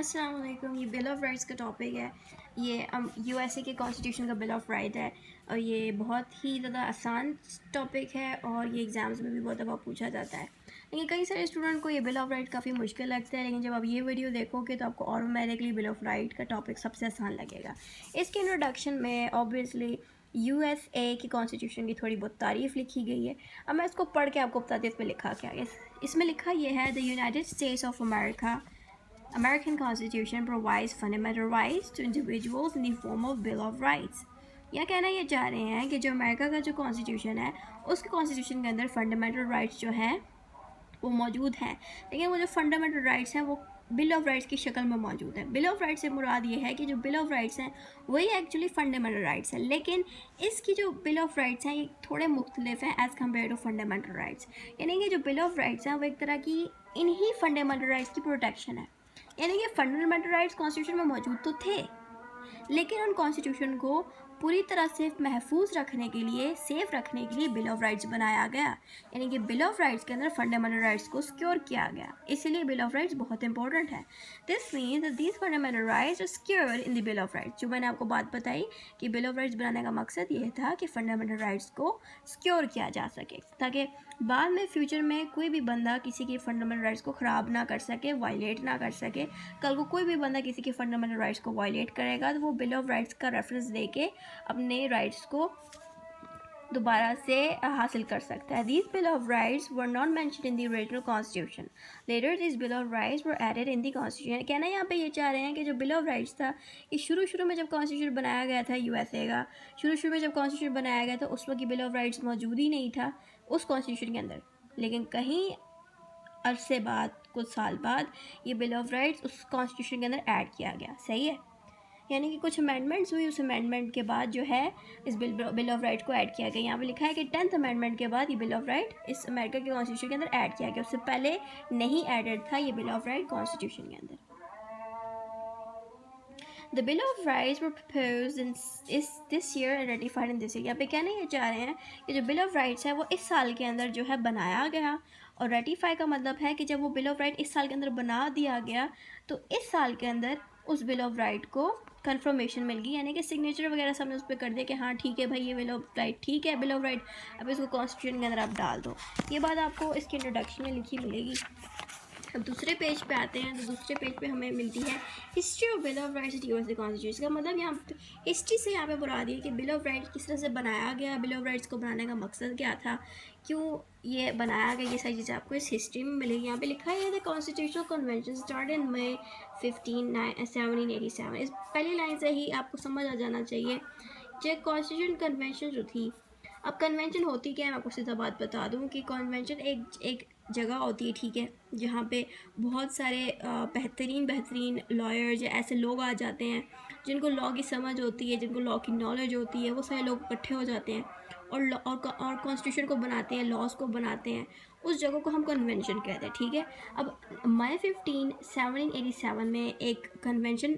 अस्सलाम वालेकुम। ये बिल ऑफ राइट्स का टॉपिक है। ये यूएसए के कॉन्स्टिट्यूशन का बिल ऑफ राइट है और ये बहुत ही ज़्यादा आसान टॉपिक है और ये एग्ज़ाम्स में भी बहुत दफ़ा पूछा जाता है। लेकिन कई सारे स्टूडेंट को ये बिल ऑफ राइट काफ़ी मुश्किल लगता है, लेकिन जब आप ये वीडियो देखोगे तो आपको ऑटोमेटिकली बिल ऑफ राइट का टॉपिक सबसे आसान लगेगा। इसके इंट्रोडक्शन में ऑब्वियसली यूएसए की कॉन्स्टिट्यूशन की थोड़ी बहुत तारीफ़ लिखी गई है। अब मैं इसको पढ़ के आपको बताती हूँ इसमें लिखा क्या है। इसमें लिखा ये है, the United states of America American Constitution provides fundamental rights to individuals in the form of Bill of Rights। यह कहना ये चाह रहे हैं कि जो अमेरिका का जो कॉन्स्टिट्यूशन है उसके कॉन्स्टिट्यूशन के अंदर फंडामेंटल राइट्स जो हैं वो मौजूद हैं, लेकिन वो जो फंडामेंटल राइट्स हैं वो बिल ऑफ राइट्स की शक्ल में मौजूद है। बिल ऑफ राइट्स से मुराद ये है कि जो बिल ऑफ राइट्स हैं वही एक्चुअली फंडामेंटल राइट्स हैं, लेकिन इसकी जो बिल ऑफ राइट्स हैं ये थोड़े मुख्तलिफ हैं as compare to fundamental rights. यानी कि जो बिल ऑफ राइट्स हैं वो एक तरह की इन्हीं फंडामेंटल राइट्स की प्रोटेक्शन है। यानी कि फंडामेंटल राइट्स कॉन्स्टिट्यूशन में मौजूद तो थे, लेकिन उन कॉन्स्टिट्यूशन को पूरी तरह से महफूज रखने के लिए, सेफ रखने के लिए बिल ऑफ राइट्स बनाया गया। यानी कि बिल ऑफ राइट्स के अंदर फंडामेंटल राइट्स को सिक्योर किया गया, इसीलिए बिल ऑफ राइट्स बहुत इंपॉर्टेंट है। This means that these fundamental rights are secured in the bill of rights. जो मैंने आपको बात बताई कि बिल ऑफ राइट्स बनाने का मकसद ये था कि फंडामेंटल राइट्स को सिक्योर किया जा सके, ताकि बाद में फ्यूचर में कोई भी बंदा किसी के फंडामेंटल राइट्स को ख़राब ना कर सके, वायलेट ना कर सके। कल को कोई भी बंदा किसी के फंडामेंटल राइट्स को वायलेट करेगा तो वो बिल ऑफ राइट्स का रेफरेंस दे के अपने राइट्स को दोबारा से हासिल कर सकता है। These Bill of Rights were not mentioned in the original Constitution. Later, these Bill of Rights were added in the Constitution. कहना यहाँ पे ये चाह रहे हैं कि जो Bill of Rights था ये शुरू में जब कॉन्स्टिट्यूशन बनाया गया था यूएसए का, शुरू में जब कॉन्स्टिट्यूशन बनाया गया था उस वक्त बिल ऑफ राइट्स मौजूद ही नहीं था उस कॉन्स्टिट्यूशन के अंदर, लेकिन कहीं अरसे बाद, कुछ साल बाद ये बिल ऑफ राइट्स उस कॉन्स्टिट्यूशन के अंदर ऐड किया गया। सही है, यानी कि कुछ अमेंडमेंट्स हुई, उस अमेंडमेंट के बाद जो है इस बिल ऑफ राइट को ऐड किया गया। यहाँ पे लिखा है कि 10th अमेंडमेंट के बाद ये बिल ऑफ राइट इस अमेरिका के कॉन्स्टिट्यूशन के अंदर ऐड किया गया, उससे पहले नहीं एडेड था ये बिल ऑफ राइट कॉन्स्टिट्यूशन के अंदर। The Bill of Rights were proposed is this year and ratified in this year। यहाँ पे कहना ये चाह रहे हैं कि जो बिल ऑफ राइट्स है वो इस साल के अंदर जो है बनाया गया, और रेटिफाई का मतलब है कि जब वो बिल ऑफ राइट इस साल के अंदर बना दिया गया तो इस साल के अंदर उस बिल ऑफ राइट को कंफर्मेशन मिल गई, यानी कि सिग्नेचर वगैरह सबने उस पर कर दिया कि हाँ ठीक है भाई ये बिल ऑफ राइट ठीक है, बिल ऑफ राइट अब इसको कॉन्स्टिट्यूशन के अंदर आप डाल दो। ये बात आपको इसके इंट्रोडक्शन में लिखी मिलेगी। अब दूसरे पेज पे आते हैं तो दूसरे पेज पे हमें मिलती है history of bill of rights USA constitution. का मतलब यहाँ हिस्ट्री से यहाँ पे बुरा दी है कि बिल ऑफ राइट्स किस तरह से बनाया गया, बिल ऑफ राइट्स को बनाने का मकसद क्या था, क्यों ये बनाया गया, ये सारी चीज़ें आपको इस हिस्ट्री में मिलेगी। यहाँ पे लिखा है the constitutional convention start in May 1787। इस पहली लाइन से ही आपको समझ आ जाना चाहिए जो कॉन्स्टिट्यूशन कन्वेंशन जो थी। अब कन्वेंशन होती क्या है, मैं आपको सीधा बात बता दूं कि कन्वेंशन एक जगह होती है, ठीक है, जहाँ पे बहुत सारे बेहतरीन लॉयर्स या ऐसे लोग आ जाते हैं जिनको लॉ की समझ होती है, जिनको लॉ की नॉलेज होती है, वो सारे लोग इकट्ठे हो जाते हैं और कॉन्स्टिट्यूशन को बनाते हैं, लॉज को बनाते हैं। उस जगह को हम कन्वेंशन कहते हैं, ठीक है। अब मई 15 1787 में एक कन्वेंशन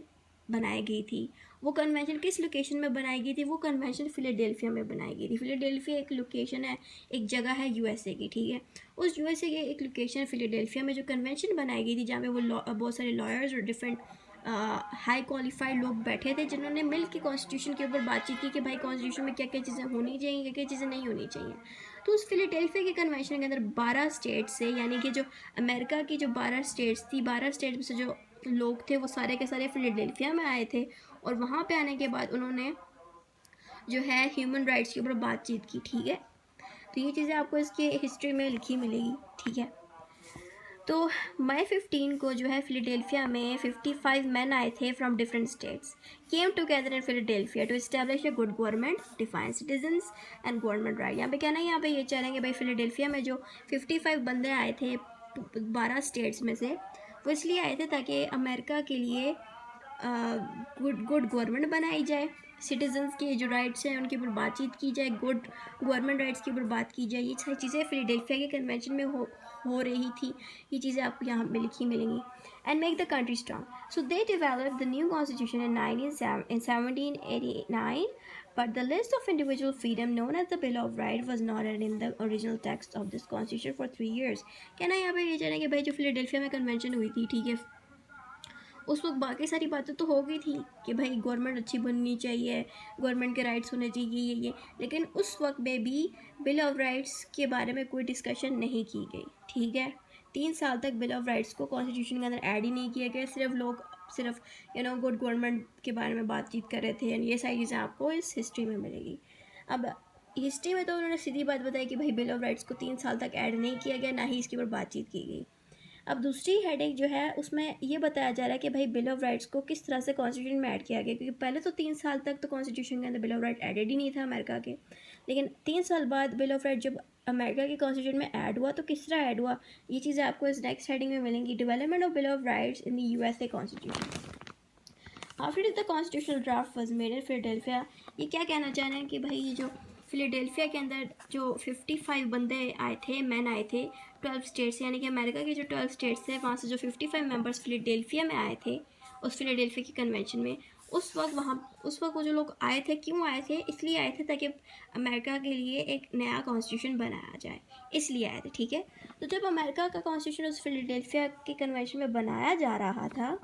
बनाई गई थी। वो कन्वेंशन किस लोकेशन में बनाई गई थी? वो कन्वेंशन फिलाडेल्फिया में बनाई गई थी। फिलाडेल्फिया एक लोकेशन है, एक जगह है यूएसए की, ठीक है। उस यूएसए के एक लोकेशन फिलाडेल्फिया में जो कन्वेंशन बनाई गई थी, जहाँ पे वो बहुत सारे लॉयर्स और डिफरेंट हाई क्वालिफाइड लोग बैठे थे जिन्होंने मिल के कॉन्स्टिट्यूशन के ऊपर बातचीत की कि भाई कॉन्स्टिट्यूशन में क्या क्या चीज़ें होनी चाहिए, क्या क्या चीज़ें नहीं होनी चाहिए। तो उस फिलाडेल्फिया के कन्वेंशन के अंदर 12 स्टेट से, यानी कि जो अमेरिका की जो 12 स्टेट्स थी, 12 स्टेट में से जो लोग थे वो सारे के सारे फिलाडेल्फिया में आए थे, और वहाँ पे आने के बाद उन्होंने जो है ह्यूमन राइट्स के ऊपर बातचीत की, ठीक है। तो ये चीज़ें आपको इसके हिस्ट्री में लिखी मिलेगी, ठीक है। तो मई 15 को जो है फिलाडेल्फिया में 55 मैन आए थे from different states, came together in Philadelphia to establish a good government, define citizens and government right. यहाँ पे कहना है, यहाँ पे ये चाह रहे हैं कि भाई फिलाडेल्फिया में जो 55 बंदे आए थे 12 स्टेट्स में से, वो इसलिए आए थे ताकि अमेरिका के लिए गुड गवर्नमेंट बनाई जाए, सिटीजन्स के जो राइट्स हैं उनके ऊपर बातचीत की जाए, गुड गवर्नमेंट राइट्स के ऊपर बात की जाए। ये सारी चीज़ें फिलाडेल्फिया के कन्वेंशन में हो रही थी। ये चीज़ें आपको यहाँ पे लिखी मिलेंगी। And make the country strong, so they develop the new constitution in 1789, but the list of individual freedom known as the Bill of Rights was not added in the original text of this constitution for 3 years। कहना यहाँ पे ये जाने कि भाई जो Philadelphia में convention हुई थी, ठीक है, उस वक्त बाकी सारी बातें तो हो गई थी कि भाई गवर्नमेंट अच्छी बननी चाहिए, गवर्नमेंट के राइट्स होने चाहिए, ये, लेकिन उस वक्त में भी बिल ऑफ राइट्स के बारे में कोई डिस्कशन नहीं की गई। ठीक है, 3 साल तक बिल ऑफ राइट्स को कॉन्स्टिट्यूशन के अंदर ऐड ही नहीं किया गया। सिर्फ गुड गवर्नमेंट के बारे में बातचीत कर रहे थे, एंड ये सारी चीज़ें आपको इस हिस्ट्री में मिलेगी। अब हिस्ट्री में तो उन्होंने सीधी बात बताई कि भाई बिल ऑफ राइट्स को 3 साल तक ऐड नहीं किया गया, ना ही इसके ऊपर बातचीत की गई। अब दूसरी हेडिंग जो है उसमें ये बताया जा रहा है कि भाई बिल ऑफ राइट्स को किस तरह से कॉन्स्टिट्यूशन में ऐड किया गया, क्योंकि पहले तो 3 साल तक तो कॉन्स्टिट्यूशन के अंदर बिल ऑफ राइट एडेड ही नहीं था अमेरिका के, लेकिन 3 साल बाद बिल ऑफ राइट जब अमेरिका के कॉन्स्टिट्यूशन में ऐड हुआ तो किस तरह ऐड हुआ, ये चीज़ें आपको इस नेक्स्ट हेडिंग में मिलेंगी। Development of bill of rights in the USA constitution after the constitutional draft was made in Philadelphia. ये क्या कहना चाह रहे हैं कि भाई ये जो फिलाडेल्फिया के अंदर जो 55 बंदे आए थे, मैन आए थे 12 स्टेट्स, यानी कि अमेरिका के जो 12 स्टेट्स थे वहाँ से जो 55 मेंबर्स फिलाडेल्फिया में आए थे उस फिलाडेल्फिया की कन्वेंशन में, उस वक्त वो जो लोग आए थे, क्यों आए थे? इसलिए आए थे ताकि अमेरिका के लिए एक नया कॉन्स्टिट्यूशन बनाया जाए, इसलिए आए थे। ठीक है, तो जब अमेरिका का कॉन्स्टिट्यूशन उस फिलाडेल्फिया के कन्वेंशन में बनाया जा रहा था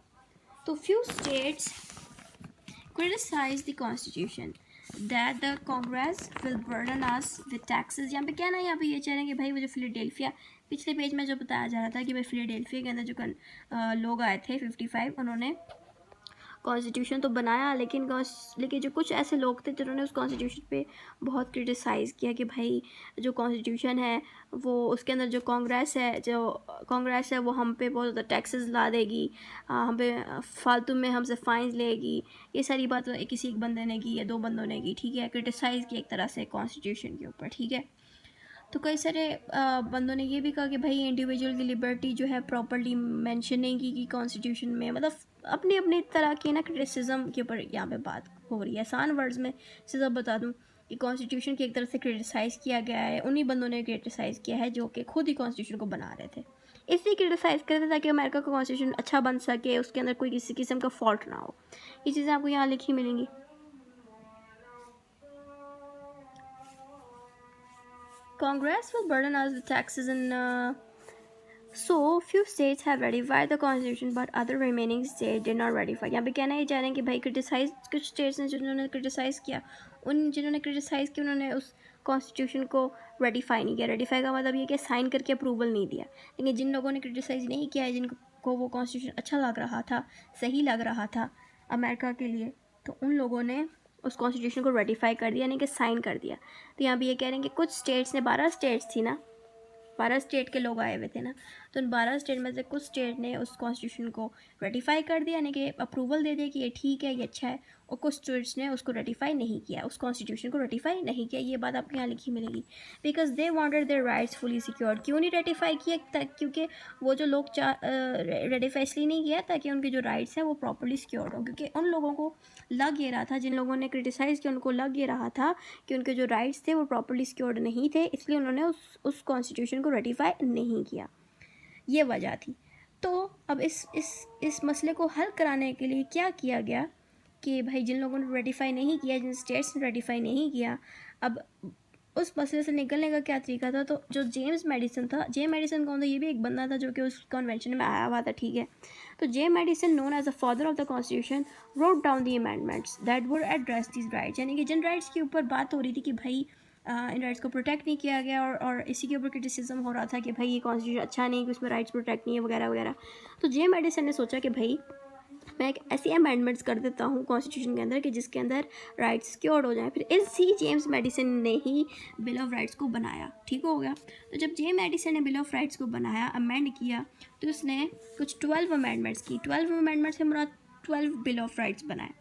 तो few states criticized the constitution that the Congress will burden us with taxes। यहाँ पे क्या ना, यहाँ पे ये कह रहे हैं कि भाई वो जो फिलाडेल्फिया, पिछले पेज में जो बताया जा रहा था कि भाई फिलाडेल्फिया के अंदर जो लोग आए थे 55, उन्होंने कॉन्स्टिट्यूशन तो बनाया, लेकिन जो कुछ ऐसे लोग थे जिन्होंने उस कॉन्स्टिट्यूशन पे बहुत क्रिटिसाइज़ किया कि भाई जो कॉन्स्टिट्यूशन है वो उसके अंदर जो कांग्रेस है वो हम पे बहुत ज़्यादा टैक्सेस ला देगी, हम पे फालतू में हमसे फाइन्स लेगी। ये सारी बातें किसी एक बंदे ने की या 2 बंदों ने की। ठीक है, क्रिटिसाइज़ की एक तरह से कॉन्स्टिट्यूशन के ऊपर। ठीक है, तो कई सारे बंदों ने ये भी कहा कि भाई इंडिविजुअल की लिबर्टी जो है प्रॉपर्ली मेंशन नहीं की कॉन्स्टिट्यूशन में, मतलब अपनी अपनी तरह की ना क्रिटिसिज्म के ऊपर यहाँ पे बात हो रही है। आसान वर्ड्स में से सब बता दूँ कि कॉन्स्टिट्यूशन की एक तरह से क्रिटिसाइज़ किया गया है, उन्हीं बंदों ने क्रिटिसाइज़ किया है जो कि खुद ही कॉन्स्टिट्यूशन को बना रहे थे, इसलिए क्रिटिसाइज़ कर रहे थे ताकि अमेरिका का कॉन्स्टिट्यूशन अच्छा बन सके, उसके अंदर कोई किसी किस्म का फॉल्ट ना हो। ये चीज़ें आपको यहाँ लिखी मिलेंगी। Congress will burden us with taxes and so few states have ratified the constitution but other remaining states did not ratify। यहाँ पे कहना ये चाह रहे हैं कि भाई क्रिटिसाइज कुछ स्टेट्स ने जिन्होंने क्रिटिसाइज़ किया, जिन्होंने क्रिटिसाइज़ किया उन्होंने उस कॉन्स्टिट्यूशन को रेटिफाई नहीं किया। रेटिफाई का मतलब ये कि साइन करके अप्रूवल नहीं दिया। लेकिन जिन लोगों ने क्रिटिसाइज़ नहीं किया है, जिनको वो कॉन्स्टिट्यूशन अच्छा लग रहा था, सही लग रहा था अमेरिका के लिए, तो उन लोगों ने उस कॉन्स्टिट्यूशन को रेटिफाई कर दिया, यानी कि साइन कर दिया। तो यहाँ भी ये कह रहे हैं कि कुछ स्टेट्स ने, 12 स्टेट्स थी ना, 12 स्टेट के लोग आए हुए थे ना, तो उन 12 स्टेट में से कुछ स्टेट ने उस कॉन्स्टिट्यूशन को रेटिफाई कर दिया, यानी कि अप्रूवल दे दिया कि ये ठीक है, ये अच्छा है, और कुछ स्टेट्स ने उसको रेटिफाई नहीं किया, उस कॉन्स्टिट्यूशन को रेटिफाई नहीं किया। ये बात आपको यहाँ लिखी मिलेगी। Because they wanted their rights fully secured. क्यों नहीं रेटिफाई किया? क्योंकि वो जो लोग रेटिफाई इसलिए नहीं किया ताकि उनके जो राइट्स हैं वो प्रॉपरली सिक्योर्ड हो, क्योंकि उन लोगों को लग ये रहा था, जिन लोगों ने क्रिटिसाइज़ किया उनको लग ये रहा था कि उनके जो राइट्स थे वो प्रॉपरली सिक्योर्ड नहीं थे, इसलिए उन्होंने उस कॉन्स्टिट्यूशन को रेटिफाई नहीं किया। ये वजह थी। तो अब इस मसले को हल कराने के लिए क्या किया गया कि भाई जिन लोगों ने रेटिफाई नहीं किया, जिन स्टेट्स ने रेटिफाई नहीं किया, अब उस मसले से निकलने का क्या तरीका था? तो जो जेम्स मेडिसन था, जेम्स मेडिसन कौन था? ये भी एक बंदा था जो कि उस कन्वेंशन में आया हुआ था। ठीक है, तो James Madison known as the father of the constitution wrote down the amendments that would address this rights. यानी कि जिन राइट्स के ऊपर बात हो रही थी कि भाई इन राइट्स को प्रोटेक्ट नहीं किया गया, और इसी के ऊपर क्रिटिसिज्म हो रहा था कि भाई ये कॉन्स्टिट्यूशन अच्छा नहीं, कि उसमें राइट्स प्रोटेक्ट नहीं है वगैरह वगैरह। तो जेम्स मेडिसन ने सोचा कि भाई मैं एक ऐसी अमेंडमेंट्स कर देता हूँ कॉन्स्टिट्यूशन के अंदर कि जिसके अंदर राइट्स सिक्योर्ड हो जाए। फिर इसी जेम्स मेडिसन ने ही बिल ऑफ राइट्स को बनाया। ठीक हो गया, तो जब जेम्स मेडिसन ने बिल ऑफ राइट्स को बनाया, अमेंड किया, तो उसने कुछ 12 अमेंडमेंट्स की। 12 अमेंडमेंट्स से मुराद 12 बिल ऑफ राइट्स बनाए।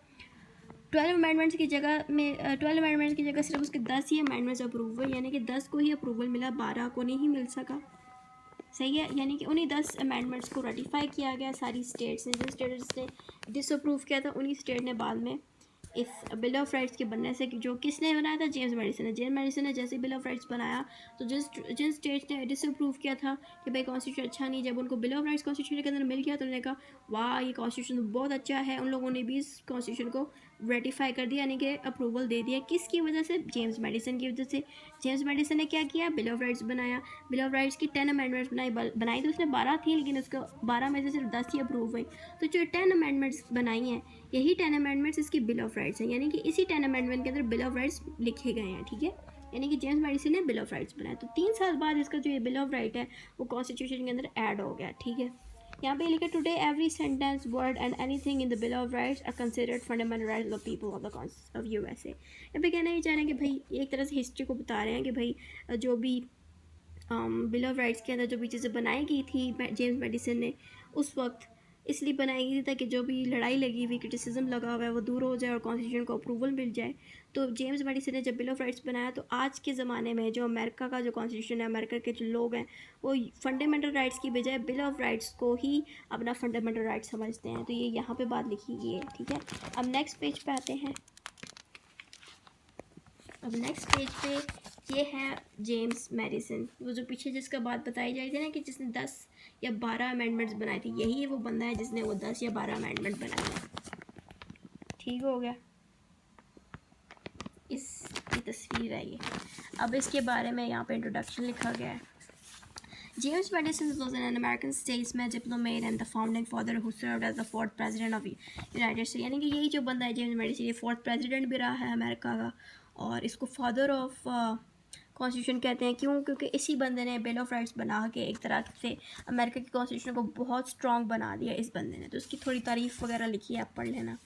12 अमेंडमेंट्स की जगह सिर्फ उसके 10 ही अमेंडमेंट्स अप्रूव हुए, यानी कि 10 को ही अप्रूवल मिला, 12 को नहीं मिल सका। सही है, यानी कि उन्हीं 10 अमेंडमेंट्स को रेटिफाई किया गया सारी स्टेट्स ने। जिन स्टेट्स ने डिसअप्रूव किया था उन्हीं स्टेट ने बाद में इस बिल ऑफ राइट्स के बनने से, जो किसने बनाया था? जेम्स मेडिसन ने। जेम्स मेडिसन ने जैसे बिल ऑफ राइट्स बनाया तो जिन स्टेट्स ने डिसअप्रूव किया था कि भाई कॉन्स्टिट्यूशन अच्छा नहीं, जब उनको बिल ऑफ राइट्स कॉन्स्टिट्यूशन के अंदर मिल गया तो उन्होंने कहा वाह ये कॉन्स्टिट्यूशन बहुत अच्छा है, उन लोगों ने भी इस कॉन्स्टिट्यूशन को रेटिफाई कर दिया, यानी कि अप्रूवल दे दिया। किसकी वजह से? जेम्स मैडिसन की वजह से। जेम्स मैडिसन ने क्या किया? बिल ऑफ राइट्स बनाया। बिल ऑफ राइट्स की 10 अमेंडमेंट्स बनाई तो उसने 12 थी, लेकिन उसको 12 में से सिर्फ 10 ही अप्रूव हुई। तो जो 10 अमेंडमेंट्स बनाई हैं, यही 10 अमेंडमेंट्स इसकी बिल ऑफ राइट्स हैं, यानी कि इसी 10 अमेंडमेंट के अंदर बिल ऑफ राइट्स लिखे गए हैं, ठीक है। यानी कि जेम्स मैडिसन ने बिल ऑफ राइट्स बनाया। तो 3 साल बाद इसका जो ये बिल ऑफ राइट है वो कॉन्स्टिट्यूशन के अंदर ऐड हो गया, ठीक है। यहाँ पे लिखा today every sentence word and anything in the bill of rights are considered fundamental rights of people of the USA. यहाँ पे कहना ये चाह रहे हैं कि भाई एक तरह से हिस्ट्री को बता रहे हैं कि भाई जो भी बिल ऑफ राइट्स के अंदर जो भी चीज़ें बनाई गई थी जेम्स मैडिसन ने उस वक्त इसलिए बनाई गई थी ताकि जो भी लड़ाई लगी हुई, क्रिटिसिज्म लगा हुआ है, वो दूर हो जाए और कॉन्स्टिट्यूशन को अप्रूवल मिल जाए। तो जेम्स मैडिसन ने जब बिल ऑफ राइट्स बनाया तो आज के ज़माने में जो अमेरिका का जो कॉन्स्टिट्यूशन है, अमेरिका के जो लोग हैं वो फंडामेंटल राइट्स की बजाय बिल ऑफ राइट्स को ही अपना फंडामेंटल राइट्स समझते हैं। तो ये यहाँ पे बात लिखी गई है, ठीक है। अब नेक्स्ट पेज पे आते हैं। अब नेक्स्ट पेज पे ये है जेम्स मैडिसन, वो जो पीछे जिसका बात बताई जाती थी ना कि जिसने 10 या 12 अमेंडमेंट्स बनाए थे, यही वो बंदा है जिसने वो 10 या 12 अमेंडमेंट बनाए हैं। ठीक हो गया, इसकी तस्वीर है ये। अब इसके बारे में यहाँ पे इंट्रोडक्शन लिखा गया है। James Madison was an American statesman, diplomat and the founding father who served as the 4th president of United States। यानी कि यही जो बंदा है जेम्स मैडिसन, ये 4th president भी रहा है अमेरिका का, और इसको फादर ऑफ कॉन्स्टिट्यूशन कहते हैं। क्यों? क्योंकि इसी बंदे ने बिल ऑफ राइट्स बना के एक तरह से अमेरिका की कॉन्स्टिट्यूशन को बहुत स्ट्रॉन्ग बना दिया इस बंदे ने। तो इसकी थोड़ी तारीफ़ वगैरह लिखी है, आप पढ़ लेना।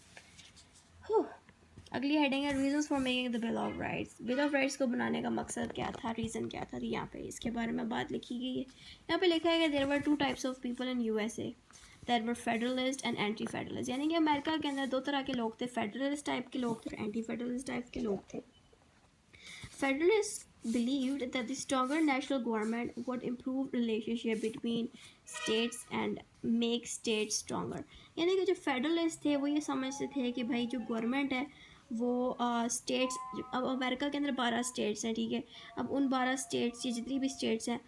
अगली हेडिंग है reasons for making the bill of rights. Bill of rights को बनाने का मकसद क्या था, रीज़न क्या था? यहाँ पे इसके बारे में बात लिखी गई है। यहाँ पे लिखा है कि there were 2 types of people in USA, there were federalist and anti federalist. यानी कि अमेरिका के अंदर 2 तरह के लोग थे, फेडरलिस्ट टाइप के लोग थे, एंटी फेडरलिस्ट टाइप के लोग थे। Federalists believed that the stronger national government would improve relationship between states and make states stronger। यानी कि जो फेडरलिस्ट थे वो ये समझते थे कि भाई जो गवर्नमेंट है वो स्टेट्स, अब अमेरिका के अंदर 12 स्टेट्स हैं, ठीक है। अब उन 12 स्टेट्स की जितनी भी स्टेट्स हैं,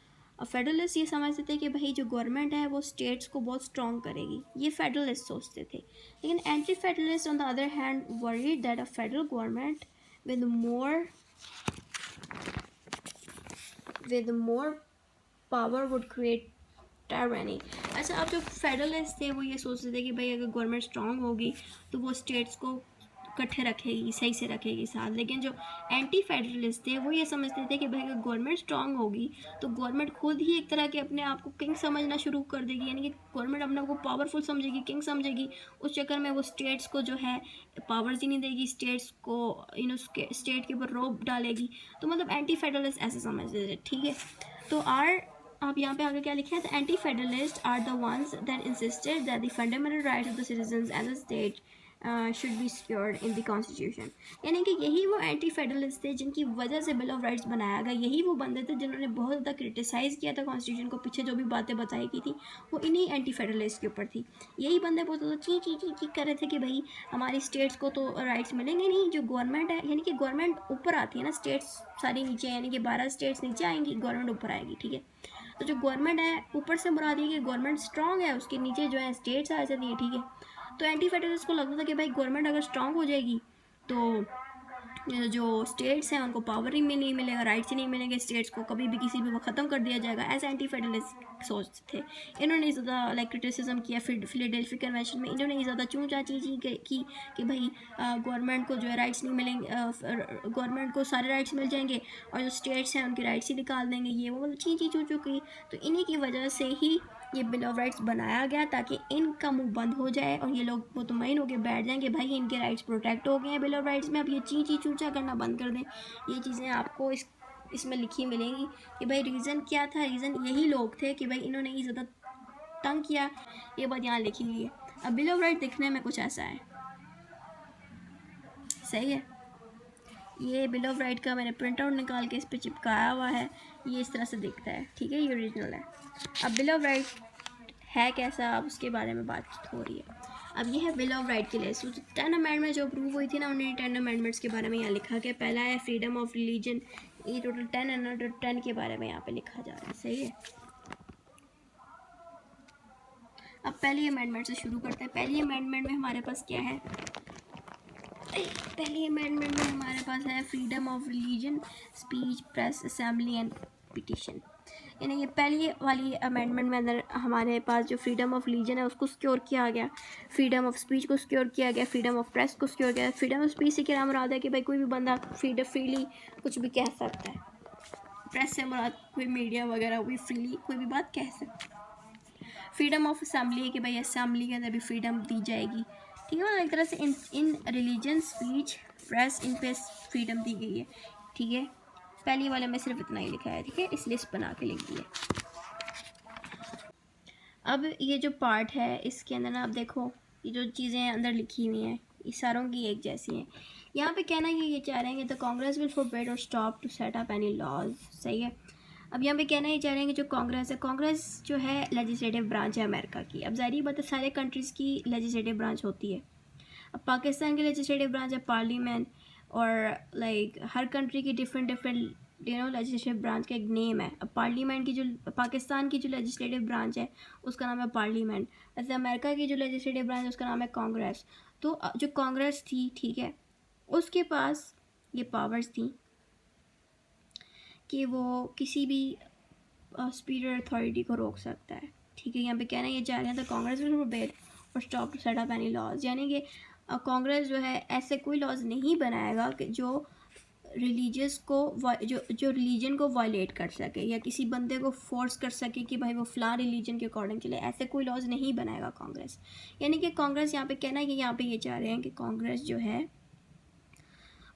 फेडरलिस्ट ये समझते थे कि भाई जो गवर्नमेंट है वो स्टेट्स को बहुत स्ट्रॉन्ग करेगी, ये फेडरलिस्ट सोचते थे। लेकिन anti federalist on the other hand worried that a federal government with more power would create tyranny। अच्छा, अब जो फेडरलिस्ट थे वो ये सोचते थे कि भाई अगर गवर्नमेंट स्ट्रांग होगी तो वो स्टेट्स को इकट्ठे रखेगी, सही से रखेगी साथ। लेकिन जो एंटी फेडरलिस्ट थे वो ये समझते थे कि भाई अगर गवर्नमेंट स्ट्रांग होगी तो गवर्नमेंट खुद ही एक तरह के अपने आप को किंग समझना शुरू कर देगी, यानी कि गवर्नमेंट अपने आप को पावरफुल समझेगी, किंग समझेगी। उस चक्कर में वो स्टेट्स को जो है पावर्स ही नहीं देगी, स्टेट्स को स्टेट के ऊपर रोब डालेगी। तो मतलब एंटी फेडरलिस्ट ऐसे समझते थे, ठीक है। तो आप यहाँ पे आगे क्या लिखे हैं? The anti federalist are the ones that insisted that the fundamental rights of the citizens and the state should be secured in the constitution. यानी कि यही वो एंटी फेडरलिस्ट थे जिनकी वजह से बिल ऑफ राइट्स बनाया गया। यही वो बंदे थे जिन्होंने बहुत ज़्यादा क्रिटिसाइज़ किया था कॉन्स्टिट्यूशन को, पीछे जो भी बातें बताई गई थी वो इन्हीं एंटी फेडरलिस्ट के ऊपर थी। यही बंदे बहुत ज़्यादा ची कर रहे थे कि भाई हमारी स्टेट्स को तो राइट्स मिलेंगे नहीं, जो गवर्नमेंट है, यानी कि गवर्नमेंट ऊपर आती है ना, स्टेट्स सारी नीचे, यानी कि 12 स्टेट्स नीचे आएंगी, गवर्नमेंट ऊपर आएगी, ठीक है। तो जो गवर्नमेंट है ऊपर से मुराद ये कि गवर्नमेंट स्ट्रॉन्ग है, उसके नीचे जो है स्टेट्स आ जाती है, ठीक है। तो एंटी फेडरलिस्ट को लगता था कि भाई गवर्नमेंट अगर स्ट्रांग हो जाएगी तो जो स्टेट्स हैं उनको पावर ही नहीं मिलेगा, राइट्स ही नहीं मिलेंगे, स्टेट्स को कभी भी किसी भी वक्त ख़त्म कर दिया जाएगा। ऐसे एंटी फेडरलिस्ट सोचते थे। इन्होंने ज़्यादा क्रिटिसिज्म किया फिलाडेल्फिया कन्वेंशन में, इन्होंने ज़्यादा चूँ चाची की कि भाई गवर्नमेंट को जो है राइट्स नहीं मिलेंगे, गवर्नमेंट को सारे राइट्स मिल जाएंगे और जो स्टेट्स हैं उनके राइट्स ही निकाल देंगे, ये वो मतलब ची चू की। तो इन्हीं की वजह से ही ये बिल ऑफ राइट्स बनाया गया ताकि इनका मुंह बंद हो जाए और ये लोग मुतमईन होकर बैठ जाएंगे भाई इनके राइट्स प्रोटेक्ट हो गए हैं बिल ऑफ राइट्स में, अब ये ची चूचा करना बंद कर दें। ये चीज़ें आपको इसमें लिखी मिलेंगी कि भाई रीज़न क्या था। रीज़न यही लोग थे कि भाई इन्होंने ही ज़्यादा तंग किया, ये बात यहाँ लिखी हुई है। अब बिल ऑफ राइट दिखने में कुछ ऐसा है, सही है। ये बिल ऑफ राइट का मैंने प्रिंट आउट निकाल के इस पर चिपकाया हुआ है, ये इस तरह से दिखता है, ठीक है, ये ओरिजिनल है। अब बिल ऑफ राइट है कैसा, अब उसके बारे में बातचीत हो रही है। अब ये है बिल ऑफ राइट की लिस्ट। 10 अमेंडमेंट जो अप्रूव हुई थी ना, उन्हें 10 अमेंडमेंट्स के बारे में यहाँ लिखा गया। पहला है फ्रीडम ऑफ रिलीजन, ये टोटल 10 है, 10 के बारे में यहाँ पे लिखा जा रहा है, सही है। अब पहली अमेंडमेंट से शुरू करते हैं। पहली अमेंडमेंट में हमारे पास क्या है? पहली अमेंडमेंट में हमारे पास है freedom of religion, speech, press, assembly and petition. यानी ये पहली वाली अमेंडमेंट में अंदर हमारे पास जो फ्रीडम ऑफ रिलीजन है उसको सिक्योर किया गया, फ्रीडम ऑफ स्पीच को सिक्योर किया गया, फ्रीडम ऑफ प्रेस को सिक्योर किया गया। फ्रीडम ऑफ स्पीच से क्या मुराद है कि भाई कोई भी बंदा फ्रीली कुछ भी कह सकता है। प्रेस से मुराद कोई मीडिया वगैरह भी फ्रीली कोई भी बात कह सकता है। फ्रीडम ऑफ असेंबली है कि भाई असेंबली के अंदर भी फ्रीडम दी जाएगी, ठीक है। मतलब एक तरह से इन रिलीजन, स्पीच, प्रेस, इन पे फ्रीडम दी गई है, ठीक है। पहली वाले में सिर्फ इतना ही लिखा है, ठीक है, इस लिस्ट बना के लिख दिया। अब ये जो पार्ट है इसके अंदर ना आप देखो ये जो चीज़ें अंदर लिखी हुई हैं ये सारों की एक जैसी हैं। यहाँ पे कहना ये चाह रहे हैं कि द कांग्रेस विल फॉरबिड और stop to set up any laws, सही है। अब यहाँ पे कहना ये चाह रहे हैं कि जो कांग्रेस है, कांग्रेस जो है लेजिस्लेटिव ब्रांच है अमेरिका की। अब ज़ाहिर बात है सारे कंट्रीज़ की लेजिस्लेटिव ब्रांच होती है। अब पाकिस्तान की लेजिस्लेटिव ब्रांच है पार्लियामेंट, और लाइक हर कंट्री की डिफरेंट लेजिस्लेटिव ब्रांच का एक नेम है। अब पार्लियामेंट की जो पाकिस्तान की जो लेजिस्लेटिव ब्रांच है उसका नाम है पार्लियामेंट। वैसे अमेरिका की जो लेजिस्लेटिव ब्रांच है उसका नाम है कांग्रेस। तो जो कांग्रेस थी, ठीक है, उसके पास ये पावर्स थी कि वो किसी भी सुपीरियर अथॉरिटी को रोक सकता है, ठीक है। यहाँ पे कहना ये चाह रहे हैं तो कांग्रेस विल फॉरबिड और stop to set up any laws, यानी कि कांग्रेस जो है ऐसे कोई लॉज नहीं बनाएगा कि जो रिलीजियस को जो रिलीजन को वायलेट कर सके या किसी बंदे को फोर्स कर सके कि भाई वो फ़लाँ रिलीजन के अकॉर्डिंग चले, ऐसे कोई लॉज नहीं बनाएगा कांग्रेस। यानी कि कांग्रेस यहाँ पे कहना है कि यहाँ पे ये चाह रहे हैं कि कांग्रेस जो है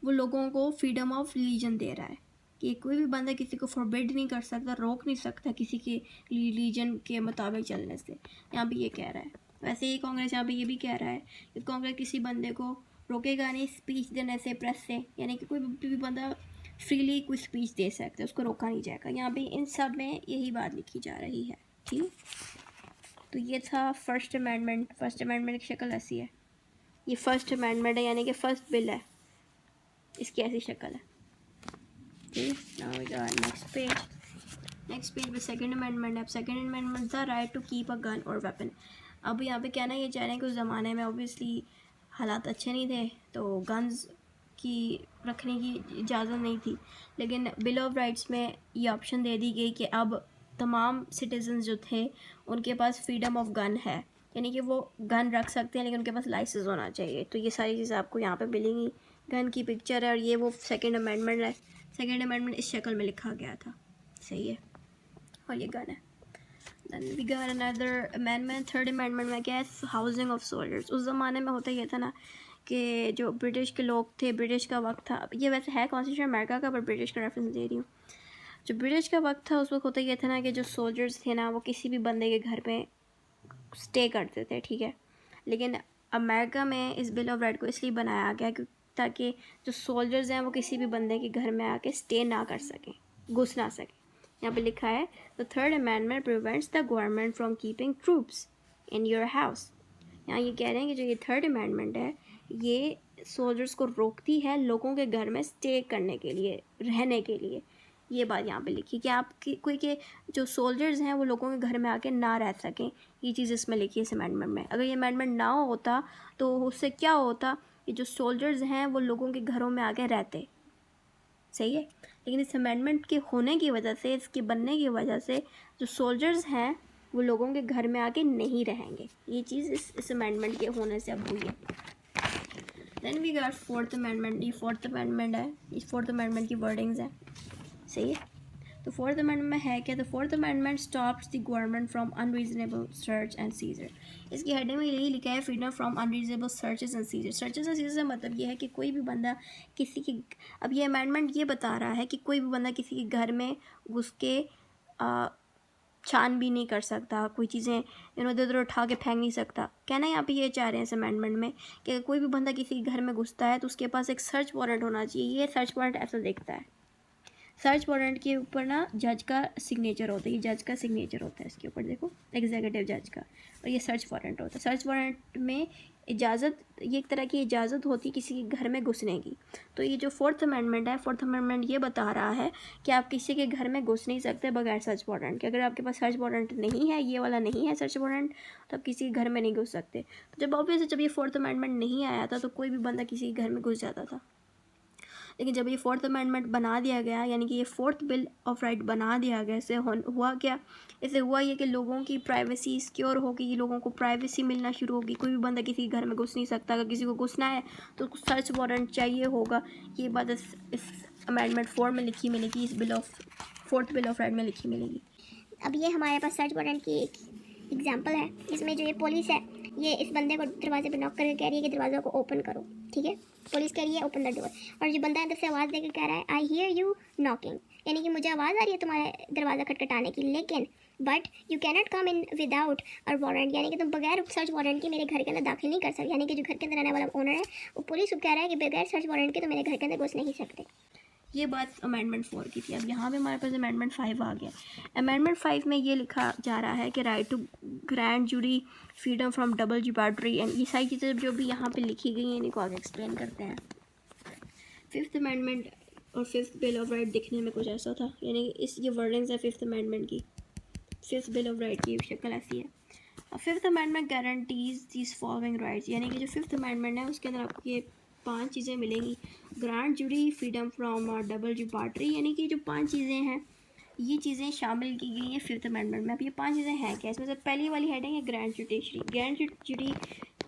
वो लोगों को फ्रीडम ऑफ रिलीजन दे रहा है कि कोई भी बंदा किसी को फॉरबिड नहीं कर सकता, रोक नहीं सकता किसी के रिलीजन के मुताबिक चलने से। यहाँ पे ये कह रहा है। वैसे ही कांग्रेस यहाँ पे ये भी कह रहा है कि कांग्रेस किसी बंदे को रोकेगा नहीं स्पीच देने से, प्रेस से, यानी कि कोई भी बंदा फ्रीली कोई स्पीच दे सकता है, उसको रोका नहीं जाएगा। यहाँ पे इन सब में यही बात लिखी जा रही है, ठीक। तो ये था फर्स्ट अमेंडमेंट। फर्स्ट अमेंडमेंट की शक्ल ऐसी है, ये फर्स्ट अमेंडमेंट है यानी कि फर्स्ट बिल है, इसकी ऐसी शक्ल है, ठीक। Now we go next page पे सेकंड अमेंडमेंट है। अब second amendment the right to keep a gun और वेपन। अब यहाँ पे कहना ये चाह रहे हैं कि उस ज़माने में ऑब्वियसली हालात अच्छे नहीं थे तो गन्स की रखने की इजाज़त नहीं थी, लेकिन बिल ऑफ राइट्स में ये ऑप्शन दे दी गई कि अब तमाम सिटीजन जो थे उनके पास फ्रीडम ऑफ गन है, यानी कि वो गन रख सकते हैं लेकिन उनके पास लाइसेंस होना चाहिए। तो ये सारी चीज़ें आपको यहाँ पे मिलेंगी। गन की पिक्चर है और ये वो सेकंड अमेंडमेंट है। सेकंड अमेंडमेंट इस शक्ल में लिखा गया था, सही है, और ये गन है। Then we got another amendment, third amendment में क्या है, हाउसिंग ऑफ सोल्जर्स। उस ज़माने में होता ये था ना कि जो ब्रिटिश के लोग थे, ब्रिटिश का वक्त था, ये वैसे है कॉन्स्टिट्यूशन अमेरिका का पर ब्रिटिश का रेफरेंस दे रही हूँ। जो ब्रिटिश का वक्त था उस वक्त होता ये था ना कि जो सोल्जर्स थे ना वो किसी भी बंदे के घर में स्टे करते थे, ठीक है। लेकिन अमेरिका में इस बिल ऑफ राइट को इसलिए बनाया गया कि ताकि जो सोल्जर्स हैं वो किसी भी बंदे के घर में आके स्टे ना कर सकें, घुस ना सकें। यहाँ पे लिखा है the third amendment prevents the government from keeping troops in your house. यहाँ ये कह रहे हैं कि जो ये थर्ड अमेंडमेंट है ये सोल्जर्स को रोकती है लोगों के घर में स्टे करने के लिए, रहने के लिए। ये बात यहाँ पे लिखी कि आप कोई के जो सोल्जर्स हैं वो लोगों के घर में आके ना रह सकें, ये चीज़ इसमें लिखी है इस अमेंडमेंट में। अगर ये अमेंडमेंट ना होता तो उससे क्या होता कि जो सोल्जर्स हैं वो लोगों के घरों में आके रहते, सही है। लेकिन इस अमेंडमेंट के होने की वजह से, इसके बनने की वजह से जो सोल्जर्स हैं वो लोगों के घर में आके नहीं रहेंगे। ये चीज़ इस अमेंडमेंट के होने से अब हुई है। Then we got fourth amendment. ये फोर्थ अमेंडमेंट है, इस फोर्थ अमेंडमेंट की वर्डिंग्स हैं, सही है। तो फोर्थ अमेंडमेंट में है क्या, the fourth amendment stops the government from unreasonable search and seizure. इसकी हेडिंग में यही लिखा है freedom from unreasonable searches and seizure. Searches and seizure का मतलब ये है कि कोई भी बंदा किसी के, अब ये अमेंडमेंट ये बता रहा है कि कोई भी बंदा किसी के घर में घुस के छान भी नहीं कर सकता, कोई चीज़ें इधर उधर उठा के फेंक नहीं सकता। कहना यहाँ पे ये चाह रहे हैं इस अमेंडमेंट में कि कोई भी बंदा किसी के घर में घुसता है तो उसके पास एक सर्च वारंट होना चाहिए। ये सर्च वारंट ऐसा दिखता है, सर्च वारंट के ऊपर ना जज का सिग्नेचर होता है, ये जज का सिग्नेचर होता है इसके ऊपर, देखो एग्जीक्यूटिव जज का, और ये सर्च वारंट होता है। सर्च वारंट में इजाज़त, ये एक तरह की इजाज़त होती है किसी के घर में घुसने की। तो ये जो फोर्थ अमेंडमेंट है, फोर्थ अमेंडमेंट ये बता रहा है कि आप किसी के घर में घुस नहीं सकते बगैर सर्च वारंट के। अगर आपके पास सर्च वारंट नहीं है, ये वाला नहीं है सर्च वारंट, तो आप किसी के घर में नहीं घुस सकते। तो जब ऑब्वियसली जब ये फोर्थ अमेंडमेंट नहीं आया था तो कोई भी बंदा किसी के घर में घुस जाता था। लेकिन जब ये फोर्थ अमेंडमेंट बना दिया गया, यानी कि ये फोर्थ बिल ऑफ राइट बना दिया गया, इससे हुआ क्या, इससे हुआ ये कि लोगों की प्राइवेसी सिक्योर होगी, लोगों को प्राइवेसी मिलना शुरू होगी। कोई भी बंदा किसी के घर में घुस नहीं सकता। अगर किसी को घुसना है तो उसको सर्च वारंट चाहिए होगा। ये बात इस अमेंडमेंट 4 में लिखी मिलेगी, इस फोर्थ बिल ऑफ राइट में लिखी मिलेगी। अब ये हमारे पास सर्च वारंट की एक एग्जांपल है। इसमें जो ये पुलिस है, ये इस बंदे को दरवाजे पे नॉक करके कह रही है कि दरवाज़ा को ओपन करो, ठीक है। पुलिस कह रही है ओपन द डोर, और जो बंदा अंदर से आवाज़ देकर कह रहा है आई हियर यू नॉकिंग, यानी कि मुझे आवाज़ आ रही है तुम्हारे दरवाज़ा खटखटाने की, लेकिन but you cannot come in without a warrant, यानी कि तुम बगैर सर्च वारंट के मेरे घर के अंदर दाखिल नहीं कर सकते। यानी कि जो घर के अंदर रहने वाला ओनर है, वो पुलिस को कह रहा है कि बगैर सर्च वारंट के तो मेरे घर के अंदर घुस नहीं सकते। ये बात अमेंडमेंट 4 की थी। अब यहाँ पे हमारे पास अमेंडमेंट 5 आ गया। अमेंडमेंट 5 में ये लिखा जा रहा है कि right to grand jury, freedom from double jeopardy, and ये सारी चीज़ें जो भी यहाँ पे लिखी गई हैं इनको आगे एक्सप्लेन करते हैं। फिफ्थ अमेंडमेंट और फिफ्थ बिल ऑफ राइट दिखने में कुछ ऐसा था, यानी इस ये वर्डिंग्स है फिफ्थ अमेंडमेंट की। फिफ्थ बिल ऑफ राइट की शक्ल ऐसी है। Fifth amendment guarantees this following rights, यानी कि जो फिफ्थ अमेंडमेंट है उसके अंदर आपको ये 5 चीज़ें मिलेंगी। Grant jury, freedom from double jeopardy, यानी कि जो 5 चीज़ें हैं ये चीज़ें शामिल की गई हैं फिफ्थ अमेंडमेंट में। अब ये 5 चीज़ें हैं क्या, इसमें से पहली वाली हेडिंग है ग्रैंड जुडिशरी। ग्रैंड जुडिशरी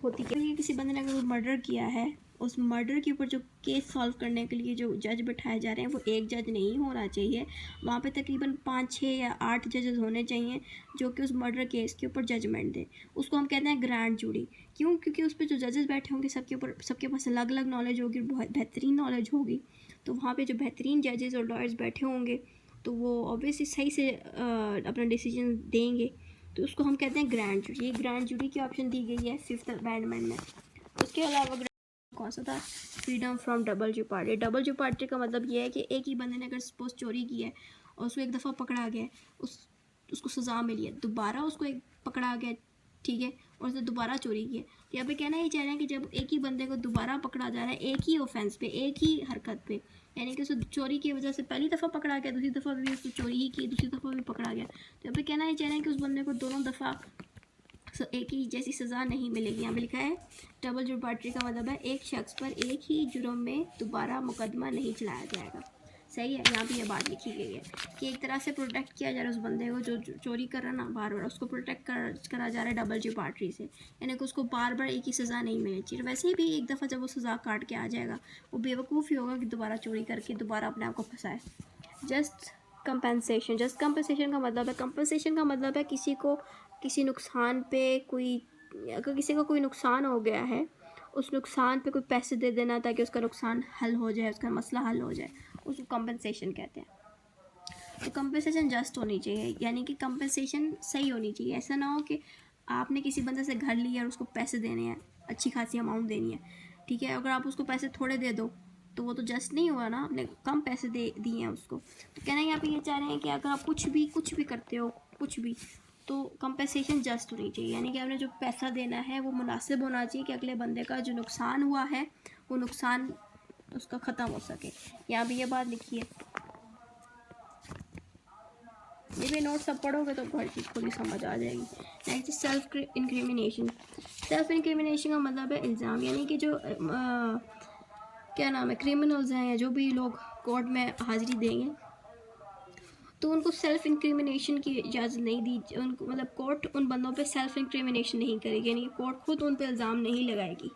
होती क्या है, किसी बंदे ने अगर मर्डर किया है, उस मर्डर के ऊपर जो केस सॉल्व करने के लिए जो जज बिठाए जा रहे हैं वो एक जज नहीं होना चाहिए, वहाँ पे तकरीबन 5, 6 या 8 जजेस होने चाहिए जो कि उस मर्डर केस के ऊपर जजमेंट दें। उसको हम कहते हैं ग्रैंड जूरी। क्यों? क्योंकि उस पर जो जजेस बैठे होंगे सबके पास अलग अलग नॉलेज होगी, बहुत बेहतरीन नॉलेज होगी। तो वहाँ पे जो बेहतरीन जजेस और लॉयर्स बैठे होंगे तो वो ऑब्वियसली सही से अपना डिसीजन देंगे। तो उसको हम कहते हैं ग्रैंड जूरी। ये ग्रैंड जूरी की ऑप्शन दी गई है फिफ्थ अमेंडमेंट में। उसके अलावा कौन सा था, freedom from double Jeopardy. Double Jeopardy का मतलब ये है कि एक ही बंदे ने अगर सपोज चोरी की है और उसको एक दफ़ा पकड़ा गया, उसको सज़ा मिली है, दोबारा उसको एक पकड़ा गया, ठीक है, और उसने दोबारा चोरी की है, तो यहाँ पे कहना ये चाह रहे हैं कि जब एक ही बंदे को दोबारा पकड़ा जा रहा है एक ही ऑफेंस पे, एक ही हरकत पे, यानी कि उसे चोरी की वजह से पहली दफ़ा पकड़ा गया, दूसरी दफ़ा भी उसने चोरी ही की, दूसरी दफ़ा भी पकड़ा गया, तो यहाँ पे कहना ये चाह रहे हैं कि उस बंदे को दोनों दफ़ा एक ही जैसी सज़ा नहीं मिलेगी। यहाँ पे लिखा है डबल जेपर्डी का मतलब है एक शख्स पर एक ही जुर्म में दोबारा मुकदमा नहीं चलाया जाएगा। सही है, यहाँ पे ये बात लिखी गई है कि एक तरह से प्रोटेक्ट किया जा रहा है उस बंदे को जो चोरी कर रहा है ना बार बार, उसको प्रोटेक्ट करा जा रहा है डबल जेपर्डी से, यानी कि उसको बार बार एक ही सज़ा नहीं मिलनी चाहिए। वैसे भी एक दफ़ा जब वो सज़ा काट के आ जाएगा वो बेवकूफ़ ही होगा कि दोबारा चोरी करके दोबारा अपने आप को फंसाए। जस्ट कंपनसेशन, जस्ट कंपनसेशन का मतलब है किसी नुकसान पे कोई, अगर किसी का कोई नुकसान हो गया है उस नुकसान पे कोई पैसे दे देना ताकि उसका नुकसान हल हो जाए, उसका मसला हल हो जाए, उसको कंपनसेशन कहते हैं। तो कंपनसेशन जस्ट होनी चाहिए, यानी कि कंपनसेशन सही होनी चाहिए। ऐसा ना हो कि आपने किसी बंदे से घर लिया और उसको पैसे देने हैं, अच्छी खासी अमाउंट देनी है, ठीक है, अगर आप उसको पैसे थोड़े दे दो तो वो तो जस्ट नहीं हुआ ना, आपने कम पैसे दे दिए हैं उसको। तो कहना यहाँ पे ये चाह रहे हैं कि अगर आप कुछ भी करते हो, कुछ भी, तो कंपनसेशन जस्ट होनी चाहिए, यानी कि आपने जो पैसा देना है वो मुनासिब होना चाहिए कि अगले बंदे का जो नुकसान हुआ है वो नुकसान उसका ख़त्म हो सके। यहाँ भी ये बात लिखी है, ये भी नोट सब पढ़ोगे तो हर चीज़ खुद ही समझ आ जाएगी। Next self incrimination. Self incrimination का मतलब है इल्ज़ाम, यानी कि जो क्या नाम है, क्रिमिनल्स हैं या जो भी लोग कोर्ट में हाज़िरी देंगे तो उनको सेल्फ इंक्रिमिनेशन की इजाज़त नहीं दी, उनको मतलब कोर्ट उन बंदों पे सेल्फ इंक्रिमिनेशन नहीं करेगी, यानी कि कोर्ट खुद उन पे इल्ज़ाम नहीं लगाएगी।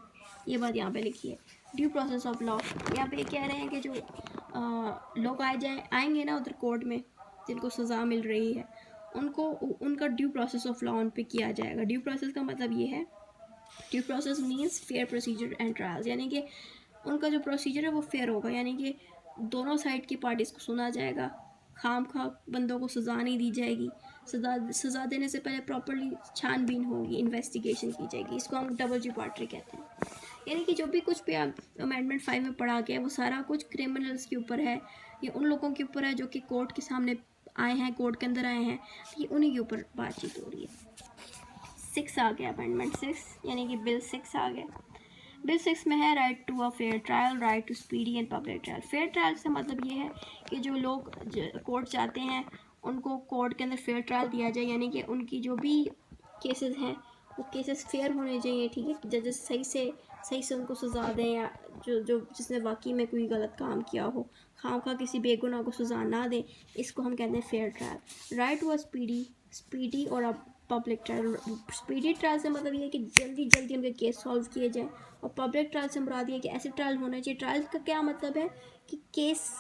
ये बात यहाँ पे लिखी है। ड्यू प्रोसेस ऑफ लॉ, यहाँ पे कह रहे हैं कि जो लोग आएंगे ना उधर कोर्ट में जिनको सज़ा मिल रही है उनको उनका ड्यू प्रोसेस ऑफ लॉ उन पे किया जाएगा। ड्यू प्रोसेस का मतलब ये है, due process means fair procedure and trials, यानी कि उनका जो प्रोसीजर है वो फेयर होगा, यानी कि दोनों साइड की पार्टीज़ को सुना जाएगा, खाम खा बंदों को सज़ा नहीं दी जाएगी, सज़ा देने से पहले प्रॉपर्ली छानबीन होगी, इन्वेस्टिगेशन की जाएगी, इसको हम डबल जेपर्डी कहते हैं। यानी कि जो भी कुछ भी अमेंडमेंट 5 में पढ़ा गया है वो सारा कुछ क्रिमिनल्स के ऊपर है, ये उन लोगों के ऊपर है जो कि कोर्ट के सामने आए हैं, कोर्ट के अंदर आए हैं, ये उन्हीं के ऊपर बातचीत हो रही है। 6 आ गया, अमेंडमेंट 6 यानी कि बिल 6 आ गया। बिल 6 में है right to a fair trial, right to speedy and public trial. Fair trial से मतलब ये है कि जो लोग कोर्ट जाते हैं उनको कोर्ट के अंदर फेयर ट्रायल दिया जाए, यानी कि उनकी जो भी केसेस हैं वो केसेस फेयर होने चाहिए, ठीक है। जजेस सही से उनको सज़ा दें, या जो जिसने वाकई में कोई गलत काम किया हो खामखा किसी बेगुनाह को सज़ा ना दें, इसको हम कहते हैं fair trial. Right to a speedy और अब पब्लिक ट्रायल। स्पीडी ट्रायल से मतलब ये है कि जल्दी जल्दी उनके केस सॉल्व किए जाएँ, और पब्लिक ट्रायल से मुराद ये है कि ऐसे ट्रायल होना चाहिए। ट्रायल का क्या मतलब है कि केस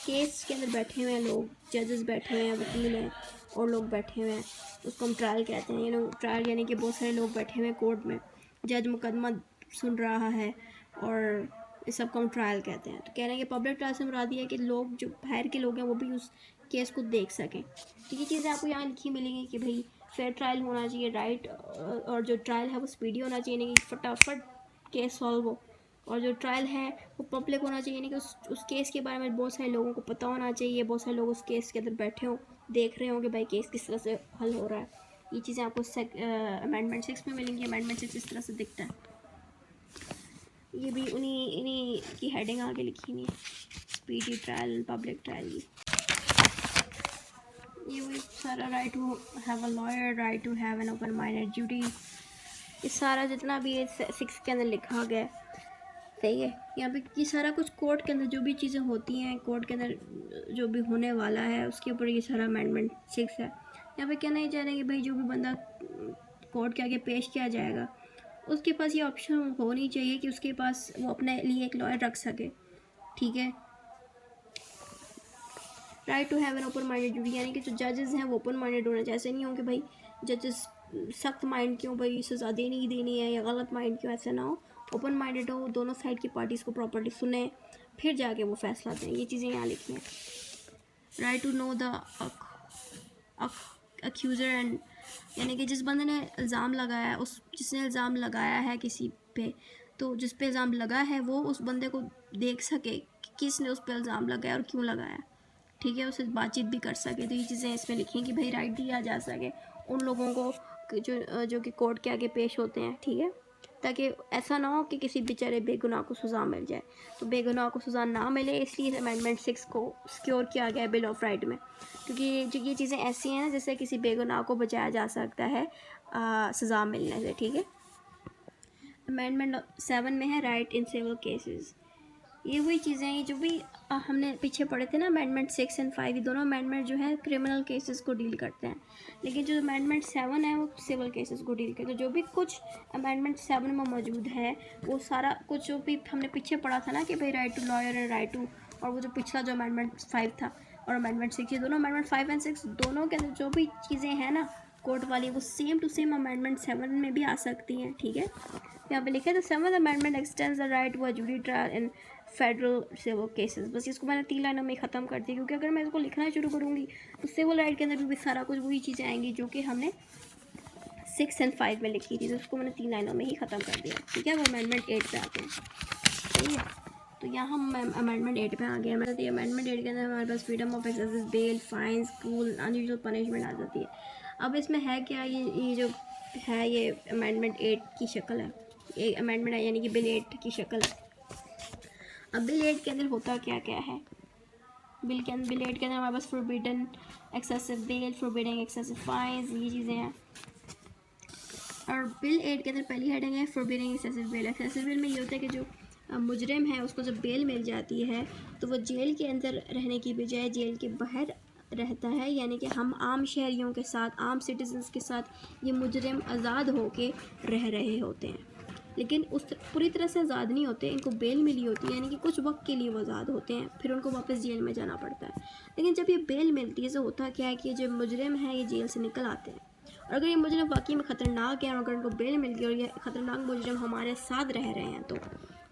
के अंदर बैठे हुए हैं लोग, जजेस बैठे हुए हैं, वकील हैं और लोग बैठे हुए हैं, उसको हम ट्रायल कहते हैं। ट्रायल यानी कि बहुत सारे लोग बैठे हुए हैं कोर्ट में, जज मुकदमा सुन रहा है, और इस सब को हम ट्रायल कहते हैं। तो कह रहे हैं कि पब्लिक ट्रायल से मुराद ये है कि लोग जो बाहर के लोग हैं वो भी उस केस को देख सकें। तो ये चीज़ें आपको यहाँ लिखी मिलेंगी कि भाई फेयर ट्रायल होना चाहिए, राइट, और जो ट्रायल है वो स्पीडी होना चाहिए, यानी कि फटाफट केस सॉल्व हो, और जो ट्रायल है वो पब्लिक होना चाहिए, यानी कि उस केस के बारे में बहुत सारे लोगों को पता होना चाहिए, बहुत सारे लोग उस केस के अंदर बैठे हों, देख रहे हों कि भाई केस किस तरह से हल हो रहा है। ये चीज़ें आपको अमेंडमेंट 6 में मिलेंगी। अमेंडमेंट 6 इस तरह से दिखता है, ये भी इन्हीं की हेडिंग आगे लिखी नहीं है, स्पीडी ट्रायल, पब्लिक ट्रायल। ये वही सारा right to have a lawyer, right to have an open minded jury, ये सारा जितना भी ये 6 के अंदर लिखा गया है, सही है। यहाँ पे ये सारा कुछ कोर्ट के अंदर जो भी चीज़ें होती हैं, कोर्ट के अंदर जो भी होने वाला है उसके ऊपर ये सारा अमेंडमेंट 6 है। यहाँ पे कहना ही चाह रहे हैं कि भाई जो भी बंदा कोर्ट के आगे पेश किया जाएगा उसके पास ये ऑप्शन होनी चाहिए कि उसके पास वो अपने लिए एक लॉयर रख सके, ठीक है। Right to have an open minded jury, यानी कि जो जजेस हैं वो ओपन माइंडेड होना चाहिए। ऐसे नहीं हो कि भाई जजेस सख्त माइंड क्यों, भाई सज़ा देनी ही देनी है, या गलत माइंड क्यों, ऐसा ना हो। ओपन माइंडेड हो, दोनों साइड की पार्टीज़ को प्रॉपर्ली सुने, फिर जाके वो फैसला दें। ये चीज़ें यहाँ लिखी हैं। Right to know the accuser and, यानी कि जिस बंदे ने इल्ज़ाम लगाया है, जिसने इल्ज़ाम लगाया है किसी पे, तो जिस पे इल्ज़ाम लगा है वो उस बंदे को देख सके कि किसने उस पर इल्ज़ाम लगाया और क्यों लगाया, ठीक है, उससे बातचीत भी कर सके। तो ये चीज़ें इसमें लिखी हैं कि भाई राइट दिया जा सके उन लोगों को जो कि कोर्ट के आगे पेश होते हैं, ठीक है, ताकि ऐसा ना हो कि किसी बेचारे बेगुनाह को सज़ा मिल जाए। तो बेगुनाह को सज़ा ना मिले इसलिए अमेंडमेंट 6 को सिक्योर किया गया है बिल ऑफ राइट में, क्योंकि ये चीज़ें ऐसी हैं ना जिससे किसी बेगुनाह को बचाया जा सकता है सज़ा मिलने से, ठीक है। अमेंडमेंट 7 में है राइट इन सिविल केसेस। ये वही चीज़ें हैं जो भी हमने पीछे पढ़े थे ना, अमेंडमेंट 6 एंड 5, ये दोनों अमेंडमेंट जो है क्रिमिनल केसेस को डील करते हैं, लेकिन जो अमेंडमेंट 7 है वो सिविल केसेस को डील करते हैं। जो भी कुछ अमेंडमेंट 7 में मौजूद है वो सारा कुछ जो भी हमने पीछे पढ़ा था ना कि भाई right to lawyer and right to, और वो जो पिछला जो अमेंडमेंट 5 था और अमेंडमेंट 6, ये दोनों अमेंडमेंट 5 एंड 6 दोनों के अंदर जो भी चीज़ें हैं ना कोर्ट वाली, वो सेम टू सेम अमेंडमेंट 7 में भी आ सकती हैं, ठीक है। यहाँ पे लिखा है the 7th amendment extends the right to a jury trial in federal civil cases. बस इसको मैंने 3 लाइनों में ख़त्म कर दिया, क्योंकि अगर मैं इसको लिखना शुरू करूँगी तो सिविल राइट के अंदर भी सारा कुछ वही चीज़ें आएंगी जो कि हमने 6 एंड 5 में लिखी थी, तो उसको मैंने 3 लाइनों में ही ख़त्म कर दिया, ठीक है। वो अमेंडमेंट 8 पे आते हैं, सही है। तो यहाँ हम अमेंडमेंट 8 पे आ गए। अमेंडमेंट 8 के अंदर हमारे पास freedom of excess, bail, fines, school, unusual punishment आ जाती है। अब इसमें है क्या, ये जो है ये अमेंडमेंट 8 की शक्ल है, ये अमेंडमेंट है यानी कि बिल 8 की शक्ल है। अब बिल 8 के अंदर होता क्या क्या है, बिल 8 के अंदर हमारे पास forbidden excessive bail, forbidding excessive fines, ये चीज़ें हैं। और बिल 8 के अंदर पहली हेडिंग है forbidding excessive bail. Excessive bail में ये होता है कि जो मुजरिम है उसको जब बेल मिल जाती है तो वो जेल के अंदर रहने की बजाय जेल के बाहर रहता है, यानी कि हम आम शहरियों के साथ, आम सिटीजन्स के साथ ये मुजरिम आज़ाद होके रह रहे होते हैं, लेकिन उस पूरी तरह से आज़ाद नहीं होते। इनको बेल मिली होती है, यानी कि कुछ वक्त के लिए वो आज़ाद होते हैं, फिर उनको वापस जेल में जाना पड़ता है। लेकिन जब ये बेल मिलती है तो होता क्या है कि जो मुजरिम है ये जेल से निकल आते हैं और अगर ये मुजरिम वाकई में ख़तरनाक है और अगर उनको बेल मिल गई और ये ख़तरनाक मुजरिम हमारे साथ रह रहे हैं, तो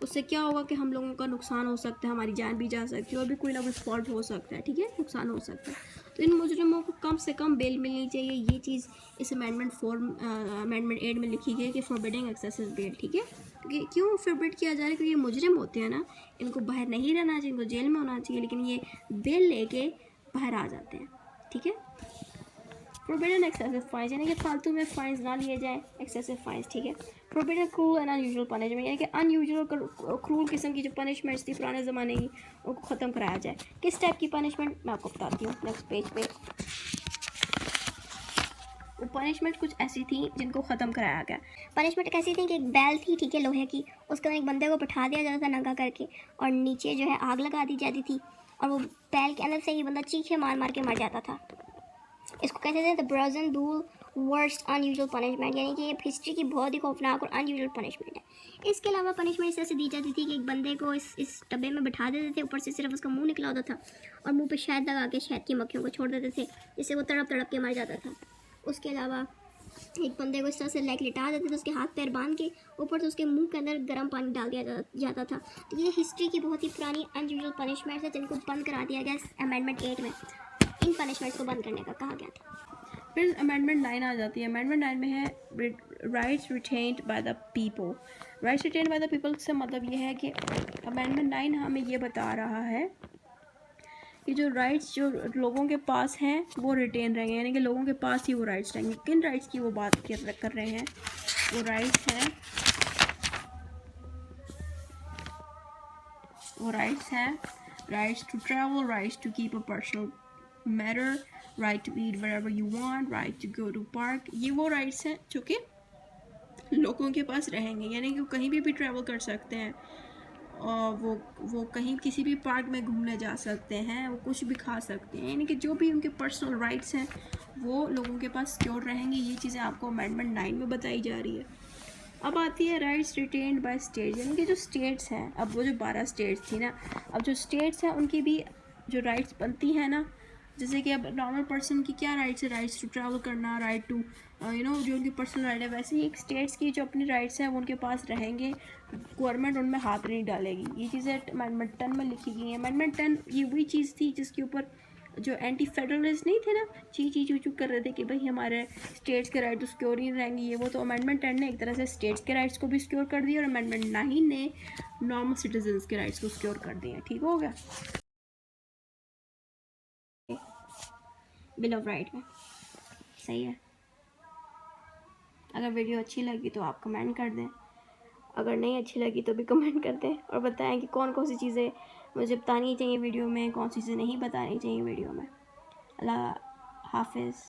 उससे क्या होगा कि हम लोगों का नुकसान हो सकता है, हमारी जान भी जा सकती है और भी कोई ना कोई फॉल्ट हो सकता है, ठीक है, नुकसान हो सकता है। तो इन मुजरिमों को कम से कम बेल मिलनी चाहिए। ये चीज़ इस अमेंडमेंट 8 में लिखी गई है कि फॉरबिडिंग एक्सेसिव बेल, ठीक है। क्योंकि क्यों फॉरबिड किया जा रहा है? क्योंकि ये मुजरिम होते हैं ना, इनको बाहर नहीं रहना चाहिए, इनको जेल में होना चाहिए, लेकिन ये बेल लेके बाहर आ जाते हैं, ठीक है। फोरबिडन एक्सेसिव फाइन्स, यानी कि फालतू में फाइन्स ना लिए जाएं, एक्सेसिव फाइन्स, ठीक है। Forbidden cruel and unusual punishment, यानी कि अनयूजुअल क्रूल किस्म की जो पनिशमेंट्स थी पुराने ज़माने की, उनको ख़त्म कराया जाए। किस टाइप की पनिशमेंट, मैं आपको बताती हूँ नेक्स्ट पेज पे। वो पनिशमेंट कुछ ऐसी थी जिनको ख़त्म कराया गया। पनिशमेंट कैसी थी कि एक बैल थी, ठीक है, लोहे की, उसके अंदर एक बंदे को बैठा दिया जाता था नंगा करके और नीचे जो है आग लगा दी जाती थी और वो बैल के अंदर से ही बंदा चीखे मार मार के मर जाता था। इसको कहते थे the brazen dual worst unusual punishment, यानी कि ये हिस्ट्री की बहुत ही खौफनाक और अनयूजुअल पनिशमेंट है। इसके अलावा पनिशमेंट इस तरह से दी जाती थी कि एक बंदे को इस डब्बे में बैठा देते थे, ऊपर से सिर्फ उसका मुंह निकला होता था और मुंह पे शहद लगा के शहद की मक्खियों को छोड़ देते थे, जिससे वो तड़प तड़प के मर जाता था। उसके अलावा एक बंदे को इस तरह से लिटा देते थे, उसके हाथ पैर बांध के, ऊपर से उसके मुंह के अंदर गर्म पानी डाल दिया जाता था। तो ये हिस्ट्री की बहुत ही पुरानी अनयूजुअल पनिशमेंट्स है जिनको बंद करा दिया गया अमेंडमेंट 8 में। इन पनिशमेंट्स को बंद करने का कहा गया था। फिर अमेंडमेंट 9 आ जाती है। अमेंडमेंट 9 में है rights retained by the people. Rights retained by the people से मतलब ये है कि अमेंडमेंट 9 हमें ये बता रहा है कि जो राइट्स जो लोगों के पास हैं वो रिटेन रहेंगे, यानी कि लोगों के पास ही वो राइट्स रहेंगे। किन राइट्स की वो बात कर रहे हैं? वो राइट्स हैं rights to travel, rights to keep a personal matter, right to eat wherever you want, right to go to park. ये वो राइट्स हैं जो कि लोगों के पास रहेंगे, यानी कि वो कहीं भी ट्रैवल कर सकते हैं और वो कहीं किसी भी पार्क में घूमने जा सकते हैं, वो कुछ भी खा सकते हैं, यानी कि जो भी उनके पर्सनल राइट्स हैं वो लोगों के पास सिक्योर रहेंगे। ये चीज़ें आपको अमेंडमेंट 9 में बताई जा रही है। अब आती है राइट्स रिटेन्ड बाय स्टेट, यानी कि जो स्टेट्स हैं, अब वो जो 12 स्टेट्स थी ना, अब जो स्टेट्स हैं उनकी भी जो राइट्स बनती हैं ना, जैसे कि अब नॉर्मल पर्सन की क्या राइट्स है, राइट्स टू ट्रैवल करना, राइट टू जो उनकी पर्सनल राइट है, वैसे ही एक स्टेट्स की जो अपनी राइट्स हैं वो उनके पास रहेंगे, गवर्नमेंट उनमें हाथ नहीं डालेगी। ये चीज़ें अमेंडमेंट 10 में लिखी गई हैं। अमेंडमेंट 10 ये वही चीज़ थी जिसके ऊपर जो एंटी फेडरलिस्ट नहीं थे ना, ची चू कर रहे थे कि भाई हमारे स्टेट्स के राइट तो सिक्योर नहीं रहेंगे, ये वो, तो अमेंडमेंट 10 ने एक तरह से स्टेट्स के राइट्स को भी सिक्योर कर दिया और अमेंडमेंट 9 ने नॉर्मल सिटीजन्स के राइट्स को सिक्योर कर दिया। ठीक हो गया बिल ऑफ राइट में, सही है। अगर वीडियो अच्छी लगी तो आप कमेंट कर दें, अगर नहीं अच्छी लगी तो भी कमेंट कर दें और बताएं कि कौन कौन सी चीज़ें मुझे बतानी चाहिए वीडियो में, कौन सी चीज़ें नहीं बतानी चाहिए वीडियो में। अल्लाह हाफिज़।